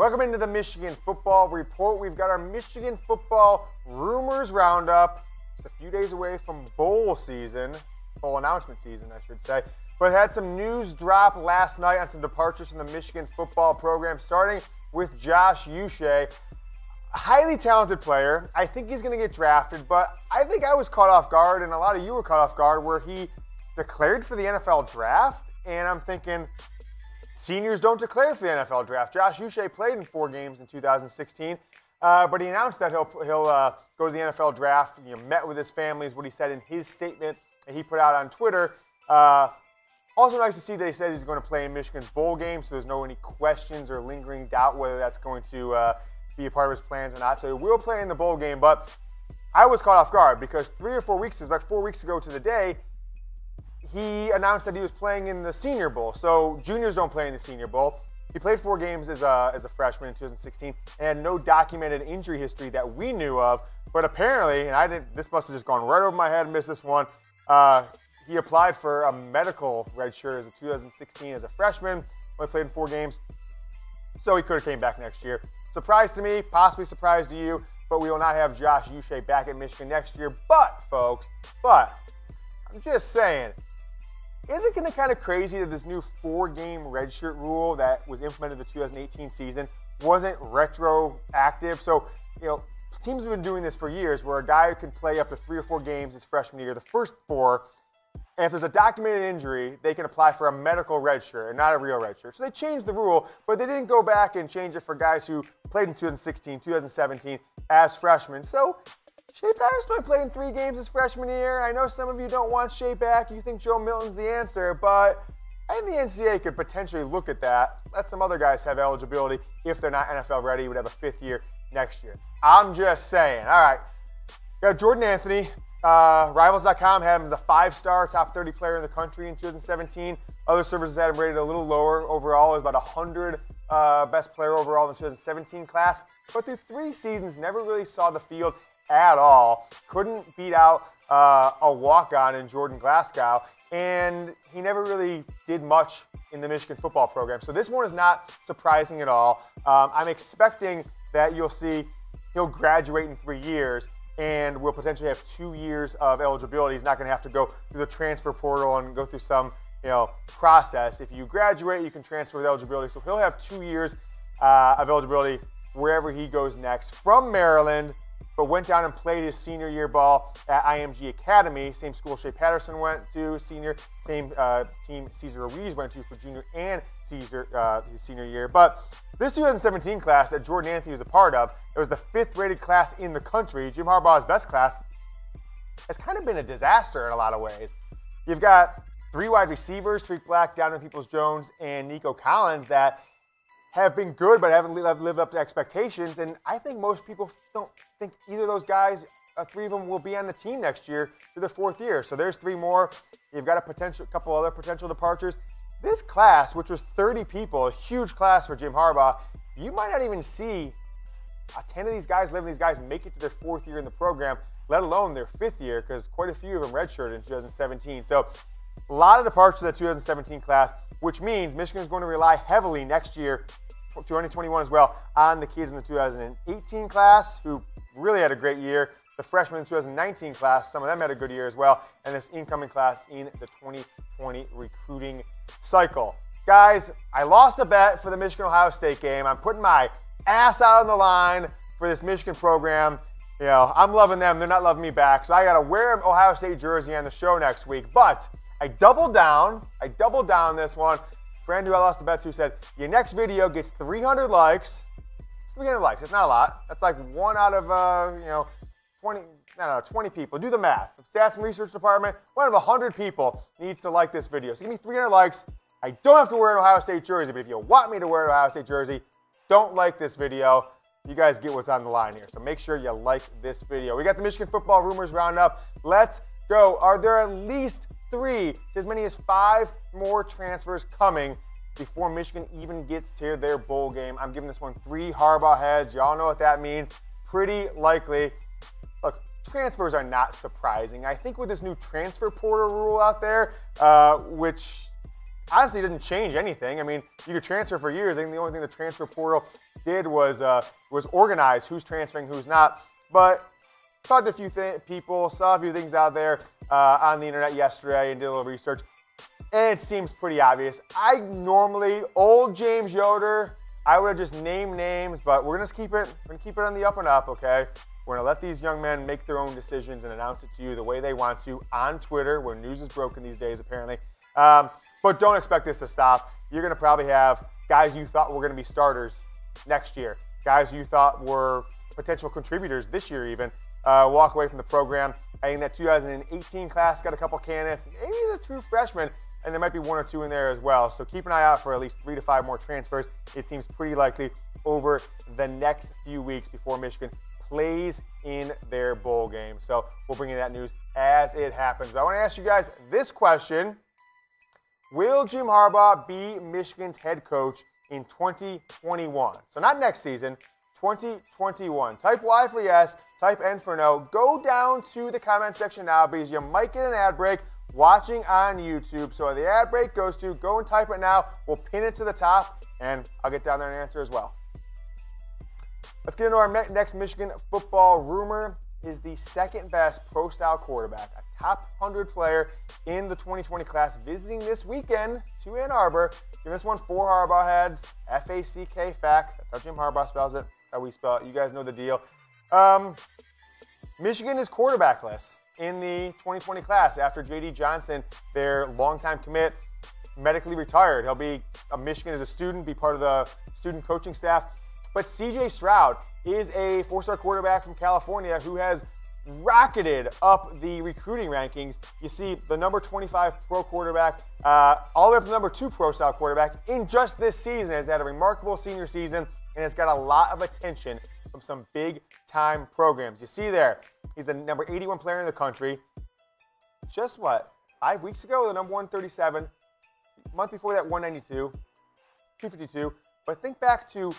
Welcome into the Michigan Football Report. We've got our Michigan Football Rumors Roundup. Just a few days away from bowl season, bowl announcement season, I should say. But had some news drop last night on some departures from the Michigan football program, starting with Josh Uche. A highly talented player. I think he's going to get drafted, but I think I was caught off guard, and a lot of you were caught off guard, where he declared for the NFL draft, and I'm thinking, seniors don't declare for the NFL draft. Josh Uche played in 4 games in 2016, but he announced that he'll go to the NFL draft. Met with his family is what he said in his statement that he put out on Twitter. Also nice to see that he says he's going to play in Michigan's bowl game, so there's no any questions or lingering doubt whether that's going to be a part of his plans or not. So he will play in the bowl game, but I was caught off guard because 3 or 4 weeks, it was like 4 weeks ago to the day, he announced that he was playing in the Senior Bowl. So juniors don't play in the Senior Bowl. He played 4 games as a freshman in 2016 and had no documented injury history that we knew of. But apparently, and this must have just gone right over my head and missed this one, he applied for a medical redshirt as a 2016 as a freshman. Only played in 4 games, so he could have came back next year. Surprise to me, possibly surprise to you, but we will not have Josh Uche back at Michigan next year. But, folks, I'm just saying, is it going to kind of crazy that this new 4-game redshirt rule that was implemented in the 2018 season wasn't retroactive? So, teams have been doing this for years where a guy can play up to 3 or 4 games his freshman year, the first 4, and if there's a documented injury, they can apply for a medical redshirt and not a real redshirt. So they changed the rule, but they didn't go back and change it for guys who played in 2016, 2017 as freshmen. So Shea Patterson might play in 3 games his freshman year. I know some of you don't want Shea back. You think Joe Milton's the answer, but I think the NCAA could potentially look at that. Let some other guys have eligibility if they're not NFL ready. Would have a 5th year next year. I'm just saying. All right. Got Jordan Anthony. Rivals.com had him as a 5-star, top 30 player in the country in 2017. Other services had him rated a little lower overall. It was about 100 best player overall in the 2017 class. But through 3 seasons, never really saw the field at all. Couldn't beat out a walk-on in Jordan Glasgow. And he never really did much in the Michigan football program. So this one is not surprising at all. I'm expecting that you'll see he'll graduate in 3 years and will potentially have 2 years of eligibility. He's not going to have to go through the transfer portal and go through some process. If you graduate, you can transfer with eligibility. So he'll have 2 years of eligibility wherever he goes next. From Maryland, but went down and played his senior year ball at IMG Academy, same school Shea Patterson went to, senior, same team Cesar Ruiz went to for junior and Cesar his senior year. But this 2017 class that Jordan Anthony was a part of, it was the 5th rated class in the country. Jim Harbaugh's best class has kind of been a disaster in a lot of ways. You've got 3 wide receivers, Tariq Black, Donovan Peoples-Jones, and Nico Collins that have been good but haven't lived up to expectations. And I think most people don't think either of those guys, 3 of them, will be on the team next year through their 4th year. So there's 3 more. You've got a couple other potential departures. This class, which was 30 people, a huge class for Jim Harbaugh, you might not even see 10 of these guys, 11 of these guys make it to their 4th year in the program, let alone their 5th year, because quite a few of them redshirted in 2017. So a lot of departures of the 2017 class, which means Michigan is going to rely heavily next year, 2021 as well, on the kids in the 2018 class who really had a great year. The freshmen in the 2019 class, some of them had a good year as well, and this incoming class in the 2020 recruiting cycle. Guys, I lost a bet for the Michigan-Ohio State game. I'm putting my ass out on the line for this Michigan program. I'm loving them. They're not loving me back, so I got to wear an Ohio State jersey on the show next week. But I doubled down. This one. Friend who I lost the bet to said, your next video gets 300 likes. It's 300 likes. It's not a lot. That's like 1 out of, 20 people. Do the math. The Stats and Research Department, 1 out of 100 people needs to like this video. So give me 300 likes. I don't have to wear an Ohio State jersey, but if you want me to wear an Ohio State jersey, don't like this video. You guys get what's on the line here. So make sure you like this video. We got the Michigan Football Rumors Roundup. Let's go. Are there at least 3 to as many as 5 more transfers coming before Michigan even gets to their bowl game? I'm giving this one 3 Harbaugh heads. Y'all know what that means. Pretty likely. Look, transfers are not surprising. I think with this new transfer portal rule out there, which honestly didn't change anything. I mean, you could transfer for years. I think the only thing the transfer portal did was organize who's transferring, who's not. But talked to a few people, saw a few things out there on the internet yesterday and did a little research. And it seems pretty obvious. Old James Yoder, I would have just named names, but we're going to keep it on the up and up, okay? We're going to let these young men make their own decisions and announce it to you the way they want to on Twitter, where news is broken these days, apparently. But don't expect this to stop. You're going to probably have guys you thought were going to be starters next year, guys you thought were potential contributors this year even, walk away from the program. I think that 2018 class got a couple candidates, maybe the true freshmen, and there might be one or two in there as well. So keep an eye out for at least 3 to 5 more transfers. It seems pretty likely over the next few weeks before Michigan plays in their bowl game. So we'll bring you that news as it happens. But I want to ask you guys this question. Will Jim Harbaugh be Michigan's head coach in 2021? So not next season, 2021. Type Y for yes, type N for no. Go down to the comment section now because you might get an ad break watching on YouTube. So the ad break goes to, go and type it now. We'll pin it to the top, and I'll get down there and answer as well. Let's get into our next Michigan football rumor. Is the second best pro-style quarterback, a top 100 player in the 2020 class, visiting this weekend to Ann Arbor. Give this one 4 Harbaugh heads, F-A-C-K, fact. That's how Jim Harbaugh spells it. That's how we spell it. You guys know the deal. Michigan is quarterbackless in the 2020 class after J.D. Johnson, their longtime commit, medically retired. He'll be a Michigan as a student, be part of the student coaching staff. But C.J. Stroud is a 4-star quarterback from California who has rocketed up the recruiting rankings. You see the number 25 pro quarterback all the way up to the number 2 pro-style quarterback in just this season. Has had a remarkable senior season and has got a lot of attention from some big-time programs. You see there, he's the number 81 player in the country. Just 5 weeks ago, the number 137. A month before that, 192, 252. But think back to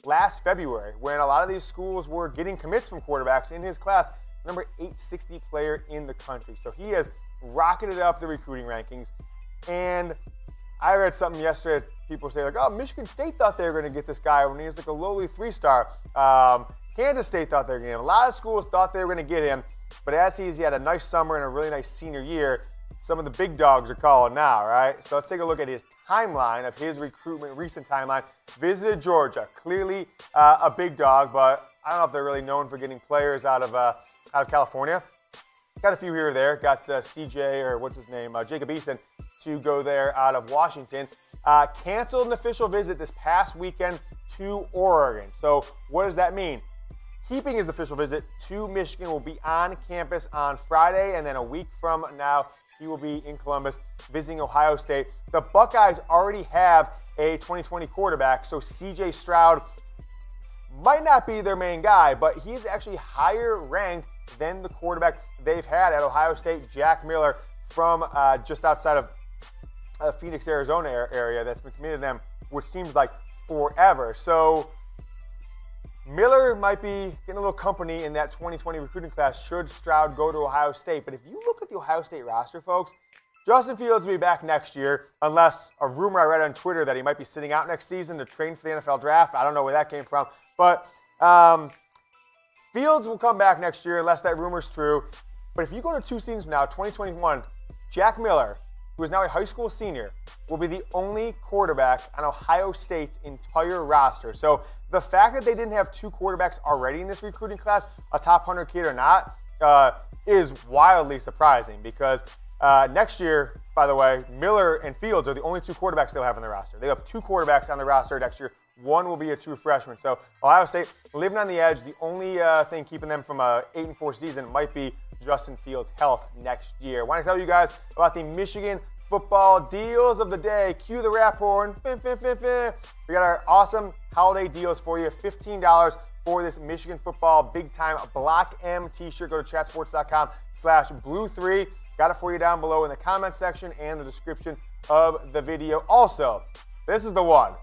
last February, when a lot of these schools were getting commits from quarterbacks in his class, number 860 player in the country. So he has rocketed up the recruiting rankings. And I read something yesterday, people say oh, Michigan State thought they were going to get this guy when he was like a lowly 3-star. Kansas State thought they were going to get him. A lot of schools thought they were going to get him. But as he had a nice summer and a really nice senior year, some of the big dogs are calling now, right? So let's take a look at his timeline of his recruitment, recent timeline. Visited Georgia, clearly a big dog, but I don't know if they're really known for getting players out of California. Got a few here or there. Got CJ, or what's his name, Jacob Eason, to go there out of Washington. Canceled an official visit this past weekend to Oregon. So what does that mean? Keeping his official visit to Michigan, will be on campus on Friday, and then a week from now, he will be in Columbus visiting Ohio State. The Buckeyes already have a 2020 quarterback, so C.J. Stroud might not be their main guy, but he's actually higher ranked than the quarterback they've had at Ohio State, Jack Miller, from just outside of Phoenix, Arizona area that's been committed to them, which seems like forever. So Miller might be getting a little company in that 2020 recruiting class should Stroud go to Ohio State. But if you look at the Ohio State roster, folks, Justin Fields will be back next year, unless a rumor I read on Twitter that he might be sitting out next season to train for the NFL draft. I don't know where that came from. But Fields will come back next year unless that rumor's true. But if you go to 2 seasons from now, 2021, Jack Miller, who is now a high school senior, will be the only quarterback on Ohio State's entire roster. So the fact that they didn't have 2 quarterbacks already in this recruiting class, a top 100 kid or not, is wildly surprising because next year, by the way, Miller and Fields are the only 2 quarterbacks they'll have on the roster. They have 2 quarterbacks on the roster next year. One will be a true freshman. So Ohio State living on the edge. The only thing keeping them from a 8-4 season might be Justin Fields' health next year. I want to tell you guys about the Michigan football deals of the day. Cue the rap horn. Fin, fin, fin, fin. We got our awesome holiday deals for you. $15 for this Michigan football big time Block M t-shirt. Go to chatsports.com/blue3. Got it for you down below in the comment section and the description of the video. Also, this is the one.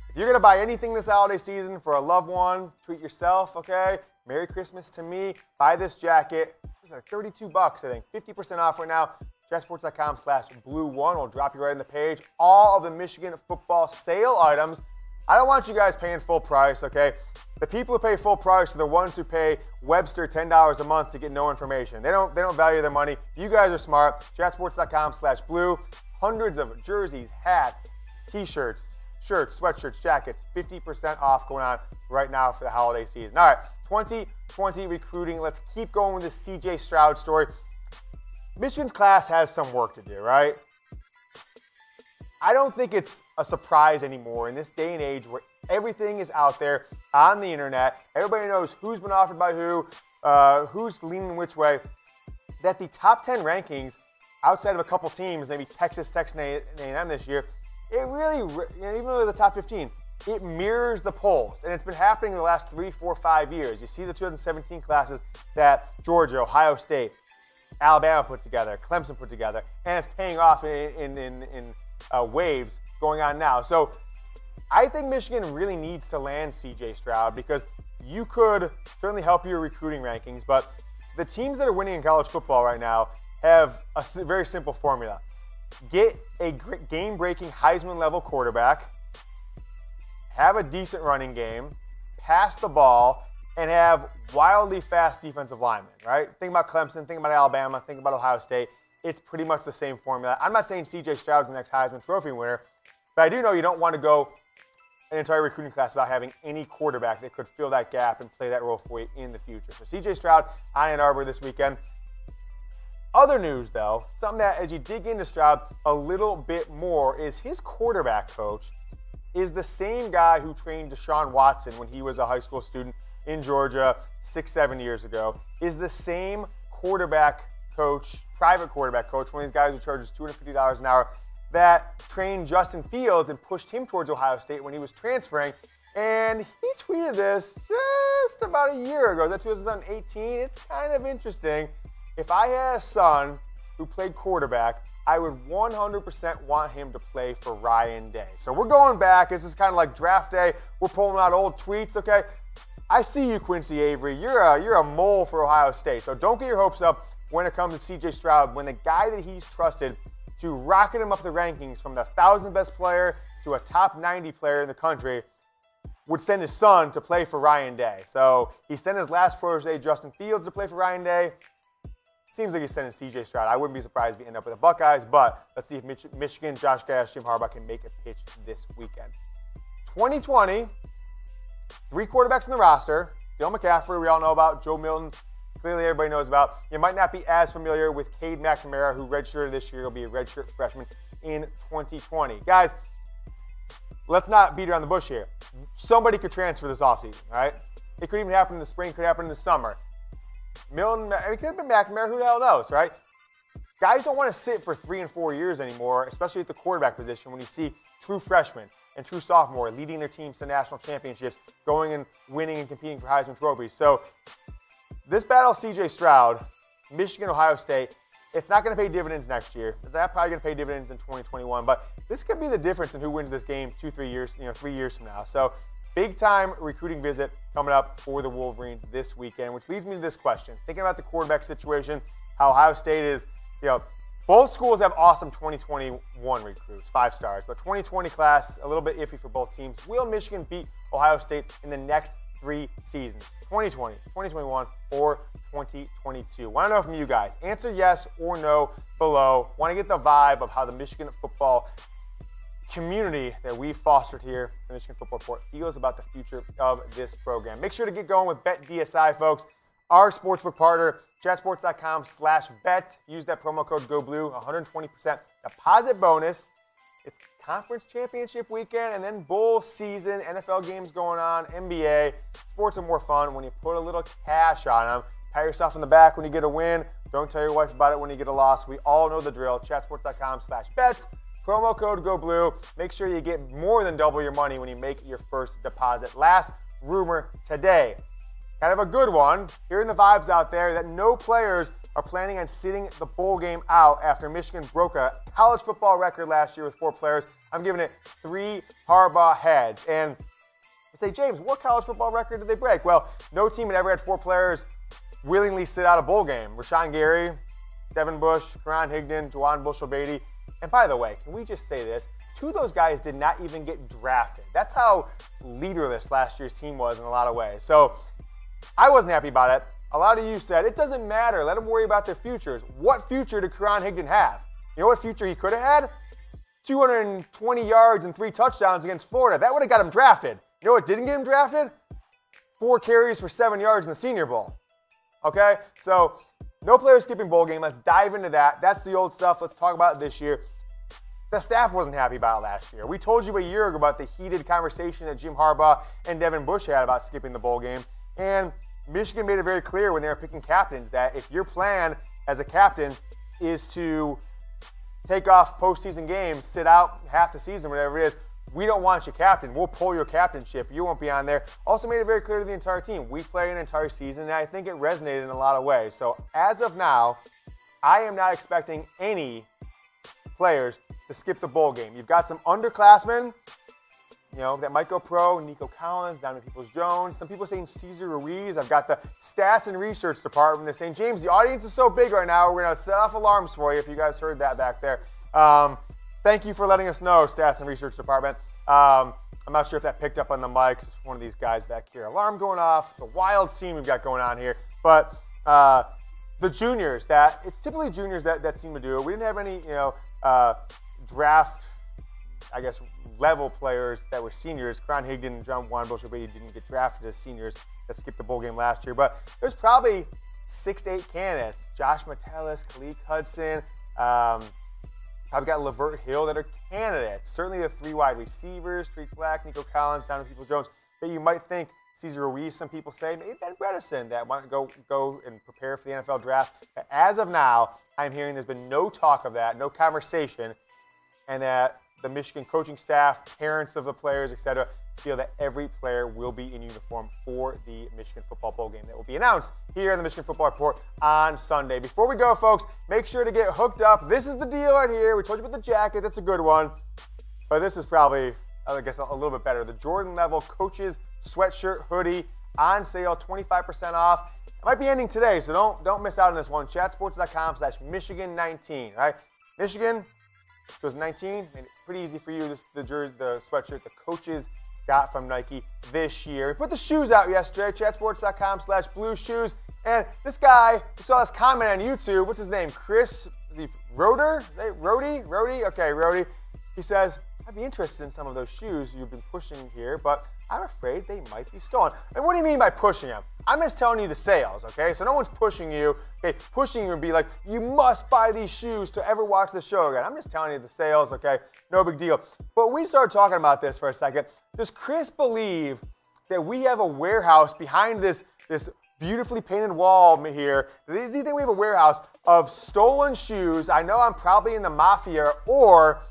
If you're going to buy anything this holiday season for a loved one, treat yourself, okay? Merry Christmas to me. Buy this jacket. It's like $32, I think. 50% off right now. chatsports.com/blue1 will drop you right on the page. All of the Michigan football sale items. I don't want you guys paying full price, okay? The people who pay full price are the ones who pay Webster $10 a month to get no information. They don't value their money. You guys are smart. Chatsports.com/blue. Hundreds of jerseys, hats, t-shirts, shirts, sweatshirts, jackets, 50% off going on right now for the holiday season. All right, 2020 recruiting. Let's keep going with the CJ Stroud story. Michigan's class has some work to do, right? I don't think it's a surprise anymore in this day and age where everything is out there on the internet. Everybody knows who's been offered by who's leaning which way, that the top 10 rankings outside of a couple teams, maybe Texas A&M this year, it really, even though the top 15, it mirrors the polls. And it's been happening in the last 3, 4, 5 years. You see the 2017 classes that Georgia, Ohio State, Alabama put together, Clemson put together, and it's paying off in waves going on now. So I think Michigan really needs to land CJ Stroud because you could certainly help your recruiting rankings, but the teams that are winning in college football right now have a very simple formula. Get a game-breaking Heisman-level quarterback, have a decent running game, pass the ball, and have wildly fast defensive linemen, right? Think about Clemson, think about Alabama, think about Ohio State. It's pretty much the same formula. I'm not saying CJ Stroud's the next Heisman Trophy winner, but I do know you don't want to go an entire recruiting class without having any quarterback that could fill that gap and play that role for you in the future. So CJ Stroud on Ann Arbor this weekend. Other news, though, something that as you dig into Stroud a little bit more is his quarterback coach is the same guy who trained Deshaun Watson when he was a high school student in Georgia 6-7 years ago, is the same quarterback coach, private quarterback coach, one of these guys who charges $250 an hour, that trained Justin Fields and pushed him towards Ohio State when he was transferring. And he tweeted this just about a year ago. That 2018. It's kind of interesting. If I had a son who played quarterback, I would 100% want him to play for Ryan Day. So we're going back. This is kind of like draft day. We're pulling out old tweets, okay? I see you, Quincy Avery. You're a mole for Ohio State. So don't get your hopes up when it comes to CJ Stroud, when the guy that he's trusted to rocket him up the rankings from the 1,000th best player to a top 90 player in the country would send his son to play for Ryan Day. So he sent his last protege, Justin Fields, to play for Ryan Day. Seems like he's sending CJ Stroud. I wouldn't be surprised if we end up with the Buckeyes, but let's see if Michigan, Josh Gash, Jim Harbaugh can make a pitch this weekend. 2020, 3 quarterbacks in the roster. Dylan McCaffrey, we all know about. Joe Milton, clearly everybody knows about. You might not be as familiar with Cade McNamara, who redshirted this year. He'll be a redshirt freshman in 2020. Guys, let's not beat around the bush here. Somebody could transfer this offseason, right? It could even happen in the spring, it could happen in the summer. Milton, it could have been McNamara, who the hell knows, right? Guys don't want to sit for 3 and 4 years anymore, especially at the quarterback position, when you see true freshmen and true sophomore leading their teams to national championships, going and winning and competing for Heisman trophies. So this battle, CJ Stroud, Michigan, Ohio State, it's not going to pay dividends next year. It's not probably going to pay dividends in 2021, but this could be the difference in who wins this game 3 years from now. So big time recruiting visit coming up for the Wolverines this weekend, which leads me to this question. Thinking about the quarterback situation, how Ohio State is, both schools have awesome 2021 recruits, 5 stars, but 2020 class, a little bit iffy for both teams. Will Michigan beat Ohio State in the next 3 seasons? 2020, 2021, or 2022? Want to know from you guys. Answer yes or no below. Want to get the vibe of how the Michigan football community that we fostered here, the Michigan Football Report, feels about the future of this program. Make sure to get going with BetDSI, folks. Our sportsbook partner, chatsports.com/bet. Use that promo code GOBLUE, 120% deposit bonus. It's conference championship weekend and then bowl season, NFL games going on, NBA. Sports are more fun when you put a little cash on them. Pat yourself in the back when you get a win. Don't tell your wife about it when you get a loss. We all know the drill. Chatsports.com/bet. Promo code GOBLUE. Make sure you get more than double your money when you make your first deposit. Last rumor today. Kind of a good one. Hearing the vibes out there that no players are planning on sitting the bowl game out after Michigan broke a college football record last year with 4 players. I'm giving it 3 Harbaugh heads. And you say, James, what college football record did they break? Well, no team had ever had 4 players willingly sit out a bowl game. Rashawn Gary, Devin Bush, Karan Higdon, Juwan Bushell-Beatty. And by the way, can we just say this? 2 of those guys did not even get drafted. That's how leaderless last year's team was in a lot of ways. So I wasn't happy about it. A lot of you said, it doesn't matter. Let them worry about their futures. What future did Karan Higdon have? You know what future he could have had? 220 yards and 3 touchdowns against Florida. That would have got him drafted. You know what didn't get him drafted? 4 carries for 7 yards in the Senior Bowl. Okay? So no player skipping bowl game. Let's dive into that. That's the old stuff. Let's talk about it this year. The staff wasn't happy about it last year. We told you a year ago about the heated conversation that Jim Harbaugh and Devin Bush had about skipping the bowl games. And Michigan made it very clear when they were picking captains that if your plan as a captain is to take off postseason games, sit out half the season, whatever it is, we don't want you captain. We'll pull your captainship. You won't be on there. Also made it very clear to the entire team. We play an entire season, and I think it resonated in a lot of ways. So as of now, I am not expecting any players to skip the bowl game. You've got some underclassmen, that might go pro. Nico Collins, Donovan Peoples-Jones. Some people saying Cesar Ruiz. I've got the stats and research department. They're saying, James, the audience is so big right now, we're going to set off alarms for you if you guys heard that back there. Thank you for letting us know, stats and research department. I'm not sure if that picked up on the mic. It's one of these guys back here. Alarm going off. It's a wild scene we've got going on here. But the juniors, it's typically juniors that seem to do it. We didn't have any, draft, level players that were seniors. Karan Higdon and Juwan Bushell-Beatty didn't get drafted as seniors that skipped the bowl game last year. But there's probably 6 to 8 candidates. Josh Metellus, Khaleke Hudson, probably got Lavert Hill that are candidates. Certainly the 3 wide receivers, Tariq Black, Nico Collins, Donovan Peoples-Jones, that you might think Cesar Ruiz, some people say, maybe Ben Bredesen that might go and prepare for the NFL draft. But as of now, I'm hearing there's been no talk of that, no conversation, and that the Michigan coaching staff, parents of the players, etc., feel that every player will be in uniform for the Michigan football bowl game that will be announced here in the Michigan Football Report on Sunday. Before we go, folks, make sure to get hooked up. This is the deal right here. We told you about the jacket. That's a good one. But this is probably, a little bit better. The Jordan Level Coaches Sweatshirt Hoodie on sale, 25% off. It might be ending today, so don't miss out on this one. Chatsports.com/Michigan19, right? Michigan 2019, made it pretty easy for you. This the sweatshirt the coaches got from Nike this year. We put the shoes out yesterday, chatsports.com/blue shoes. And this guy, we saw this comment on YouTube. What's his name? Chris, is he Roder? Rody? Okay, Rody. He says, I'd be interested in some of those shoes you've been pushing here, but I'm afraid they might be stolen. And what do you mean by pushing them? I'm just telling you the sales, okay? So no one's pushing you. Okay, pushing you would be like, you must buy these shoes to ever watch the show again. I'm just telling you the sales, okay? No big deal. But we started talking about this for a second. Does Chris believe that we have a warehouse behind this beautifully painted wall here? Do you think we have a warehouse of stolen shoes? I know I'm probably in the mafia, or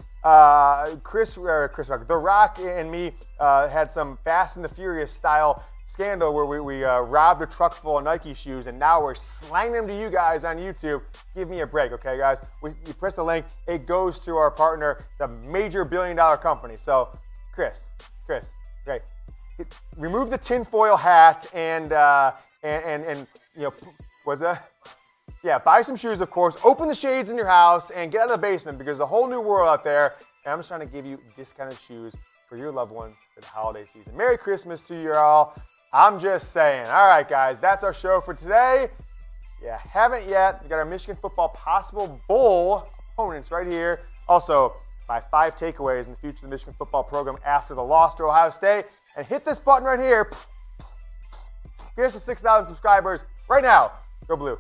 Chris Rock, The Rock and me had some Fast and the Furious style scandal where we robbed a truck full of Nike shoes, and now we're slanging them to you guys on YouTube. Give me a break, okay, guys? You press the link, it goes to our partner. It's a major billion-dollar company. So, Chris, okay, remove the tinfoil hat and what's that? Yeah, buy some shoes, of course. Open the shades in your house and get out of the basement, because there's a whole new world out there. And I'm just trying to give you discounted shoes for your loved ones for the holiday season. Merry Christmas to you all. I'm just saying. All right, guys, that's our show for today. Yeah, haven't yet. We got our Michigan football possible bowl opponents right here. Also, buy 5 takeaways in the future of the Michigan football program after the loss to Ohio State. And hit this button right here. Get us to 6,000 subscribers right now. Go Blue.